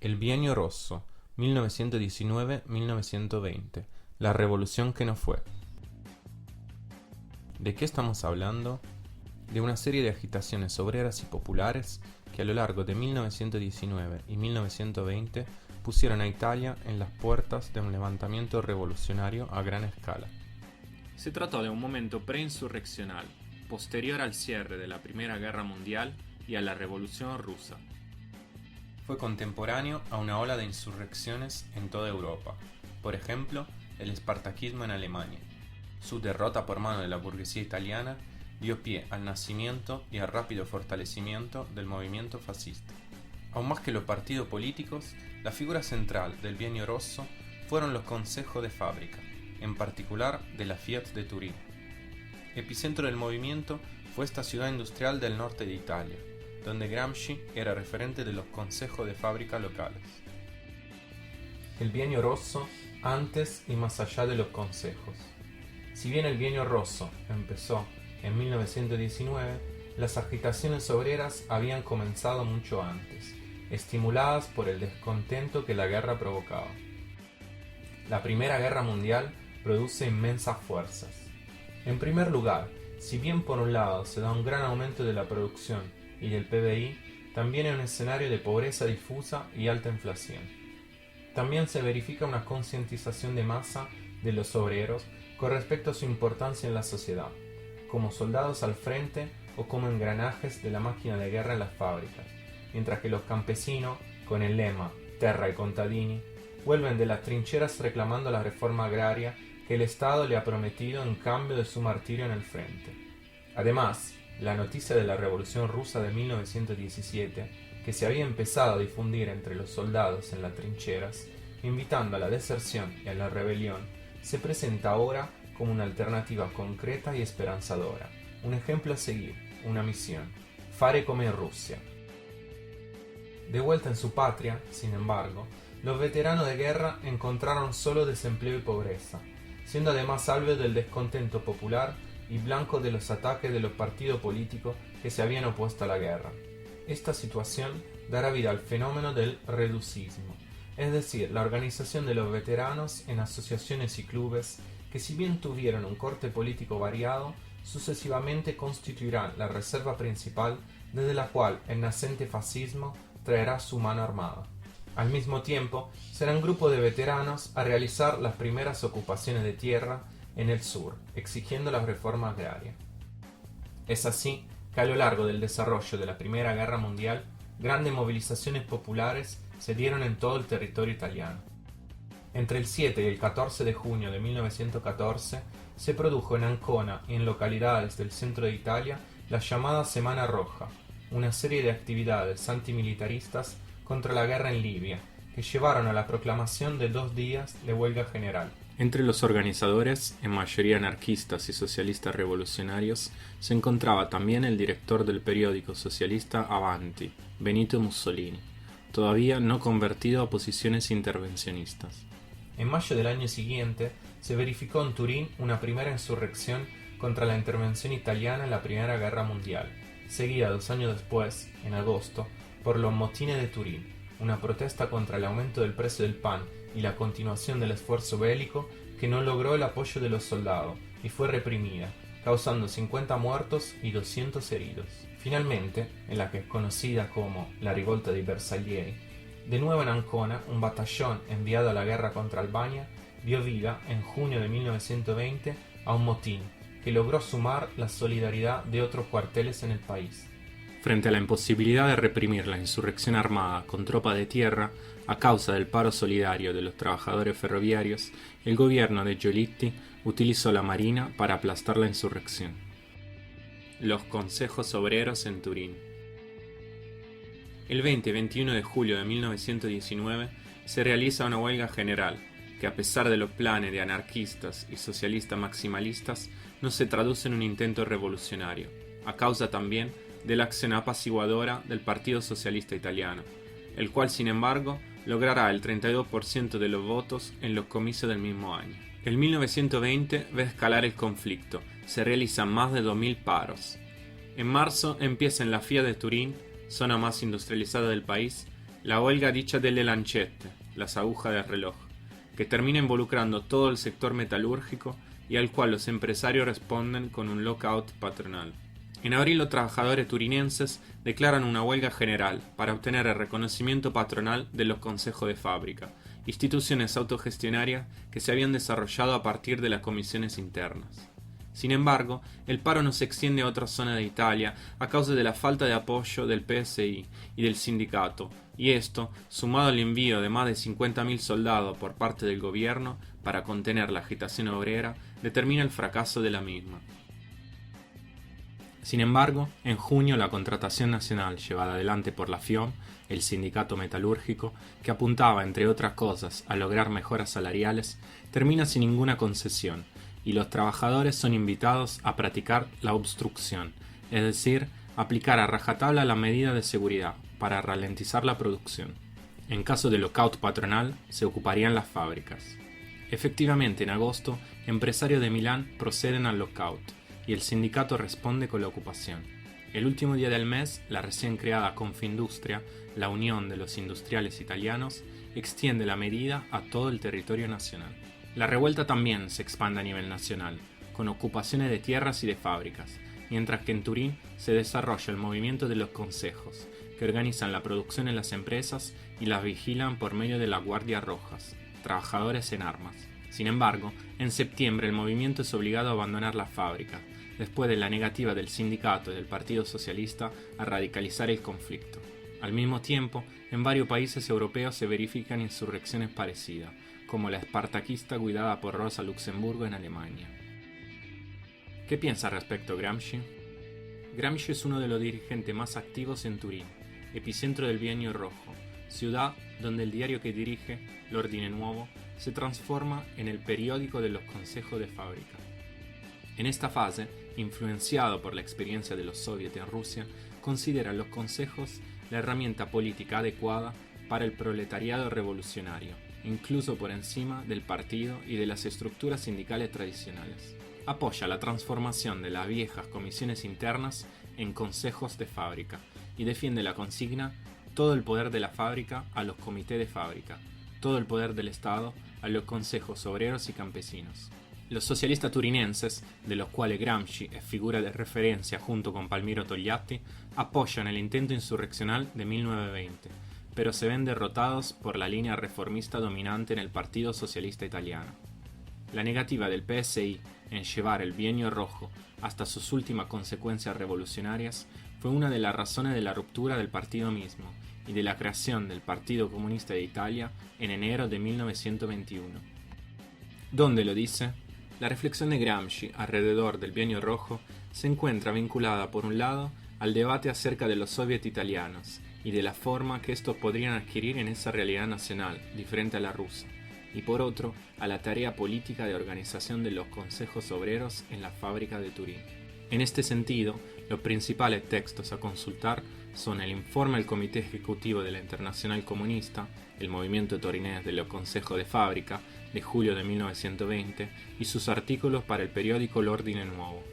El Bienio Rosso, 1919-1920, la revolución que no fue. ¿De qué estamos hablando? De una serie de agitaciones obreras y populares que a lo largo de 1919 y 1920 pusieron a Italia en las puertas de un levantamiento revolucionario a gran escala. Se trató de un momento preinsurreccional, posterior al cierre de la Primera Guerra Mundial y a la Revolución Rusa. Fue contemporáneo a una ola de insurrecciones en toda Europa, por ejemplo, el espartaquismo en Alemania. Su derrota por mano de la burguesía italiana dio pie al nacimiento y al rápido fortalecimiento del movimiento fascista. Aún más que los partidos políticos, la figura central del Bienio Rosso fueron los consejos de fábrica, en particular de la Fiat de Turín. Epicentro del movimiento fue esta ciudad industrial del norte de Italia, donde Gramsci era referente de los consejos de fábrica locales. El Bienio Rosso antes y más allá de los consejos. Si bien el Bienio Rosso empezó en 1919, las agitaciones obreras habían comenzado mucho antes, estimuladas por el descontento que la guerra provocaba. La Primera Guerra Mundial produce inmensas fuerzas. En primer lugar, si bien por un lado se da un gran aumento de la producción y del PBI, también hay un escenario de pobreza difusa y alta inflación. También se verifica una concientización de masa de los obreros con respecto a su importancia en la sociedad, como soldados al frente o como engranajes de la máquina de guerra en las fábricas, mientras que los campesinos, con el lema Terra ai contadini, vuelven de las trincheras reclamando la reforma agraria que el Estado le ha prometido en cambio de su martirio en el frente. Además, la noticia de la Revolución Rusa de 1917, que se había empezado a difundir entre los soldados en las trincheras, invitando a la deserción y a la rebelión, se presenta ahora como una alternativa concreta y esperanzadora, un ejemplo a seguir, una misión, fare come in Russia. De vuelta en su patria, sin embargo, los veteranos de guerra encontraron solo desempleo y pobreza, siendo además salvos del descontento popular y blancos de los ataques de los partidos políticos que se habían opuesto a la guerra. Esta situación dará vida al fenómeno del reducismo, es decir, la organización de los veteranos en asociaciones y clubes que, si bien tuvieron un corte político variado, sucesivamente constituirán la reserva principal desde la cual el naciente fascismo traerá su mano armada. Al mismo tiempo, serán grupos de veteranos a realizar las primeras ocupaciones de tierra en el sur, exigiendo la reforma agraria. Es así que a lo largo del desarrollo de la Primera Guerra Mundial, grandes movilizaciones populares se dieron en todo el territorio italiano. Entre el 7 y el 14 de junio de 1914 se produjo en Ancona y en localidades del centro de Italia la llamada Semana Roja, una serie de actividades antimilitaristas contra la guerra en Libia, que llevaron a la proclamación de 2 días de huelga general. Entre los organizadores, en mayoría anarquistas y socialistas revolucionarios, se encontraba también el director del periódico socialista Avanti, Benito Mussolini, todavía no convertido a posiciones intervencionistas. En mayo del año siguiente se verificó en Turín una primera insurrección contra la intervención italiana en la Primera Guerra Mundial, seguida 2 años después, en agosto, por los motines de Turín, una protesta contra el aumento del precio del pan y la continuación del esfuerzo bélico que no logró el apoyo de los soldados y fue reprimida, causando 50 muertos y 200 heridos. Finalmente, en la que es conocida como la Rivolta dei Bersaglieri, de nuevo en Ancona, un batallón enviado a la guerra contra Albania dio vida en junio de 1920 a un motín que logró sumar la solidaridad de otros cuarteles en el país. Frente a la imposibilidad de reprimir la insurrección armada con tropa de tierra a causa del paro solidario de los trabajadores ferroviarios, el gobierno de Giolitti utilizó la marina para aplastar la insurrección. Los consejos obreros en Turín. El 20 y 21 de julio de 1919 se realiza una huelga general que, a pesar de los planes de anarquistas y socialistas maximalistas, no se traduce en un intento revolucionario, a causa también de la acción apaciguadora del Partido Socialista Italiano, el cual sin embargo logrará el 32% de los votos en los comicios del mismo año. En 1920 ve escalar el conflicto, se realizan más de 2000 paros. En marzo empieza en la Fiat de Turín, zona más industrializada del país, la huelga dicha delle lancette, las agujas del reloj, que termina involucrando todo el sector metalúrgico y al cual los empresarios responden con un lockout patronal. En abril los trabajadores turinenses declaran una huelga general para obtener el reconocimiento patronal de los consejos de fábrica, instituciones autogestionarias que se habían desarrollado a partir de las comisiones internas. Sin embargo, el paro no se extiende a otras zonas de Italia a causa de la falta de apoyo del PSI y del sindicato, y esto, sumado al envío de más de 50.000 soldados por parte del gobierno para contener la agitación obrera, determina el fracaso de la misma. Sin embargo, en junio la contratación nacional llevada adelante por la FIOM, el sindicato metalúrgico, que apuntaba, entre otras cosas, a lograr mejoras salariales, termina sin ninguna concesión, y los trabajadores son invitados a practicar la obstrucción, es decir, aplicar a rajatabla la medida de seguridad para ralentizar la producción. En caso de lockout patronal, se ocuparían las fábricas. Efectivamente, en agosto, empresarios de Milán proceden al lockout, y el sindicato responde con la ocupación. El último día del mes, la recién creada Confindustria, la Unión de los Industriales Italianos, extiende la medida a todo el territorio nacional. La revuelta también se expande a nivel nacional, con ocupaciones de tierras y de fábricas, mientras que en Turín se desarrolla el movimiento de los consejos, que organizan la producción en las empresas y las vigilan por medio de las guardias rojas, trabajadores en armas. Sin embargo, en septiembre el movimiento es obligado a abandonar las fábricas, después de la negativa del sindicato y del Partido Socialista a radicalizar el conflicto. Al mismo tiempo, en varios países europeos se verifican insurrecciones parecidas, como la espartaquista guiada por Rosa Luxemburgo en Alemania. ¿Qué piensa respecto a Gramsci? Gramsci es uno de los dirigentes más activos en Turín, epicentro del Bienio Rojo, ciudad donde el diario que dirige, l'Ordine Nuovo, se transforma en el periódico de los consejos de fábrica. En esta fase, influenciado por la experiencia de los soviets en Rusia, considera los consejos la herramienta política adecuada para el proletariado revolucionario, incluso por encima del partido y de las estructuras sindicales tradicionales. Apoya la transformación de las viejas comisiones internas en consejos de fábrica y defiende la consigna todo el poder de la fábrica a los comités de fábrica, todo el poder del Estado a los consejos obreros y campesinos. Los socialistas turinenses, de los cuales Gramsci es figura de referencia junto con Palmiro Togliatti, apoyan el intento insurreccional de 1920, pero se ven derrotados por la línea reformista dominante en el Partido Socialista Italiano. La negativa del PSI en llevar el Bienio Rojo hasta sus últimas consecuencias revolucionarias fue una de las razones de la ruptura del partido mismo y de la creación del Partido Comunista de Italia en enero de 1921. ¿Dónde lo dice? La reflexión de Gramsci alrededor del Bienio Rojo se encuentra vinculada por un lado al debate acerca de los soviets italianos y de la forma que estos podrían adquirir en esa realidad nacional, diferente a la rusa, y por otro a la tarea política de organización de los consejos obreros en la fábrica de Turín. En este sentido, los principales textos a consultar son el informe del Comité Ejecutivo de la Internacional Comunista, el movimiento torinés de los consejos de fábrica, de julio de 1920, y sus artículos para el periódico L'Ordine Nuovo.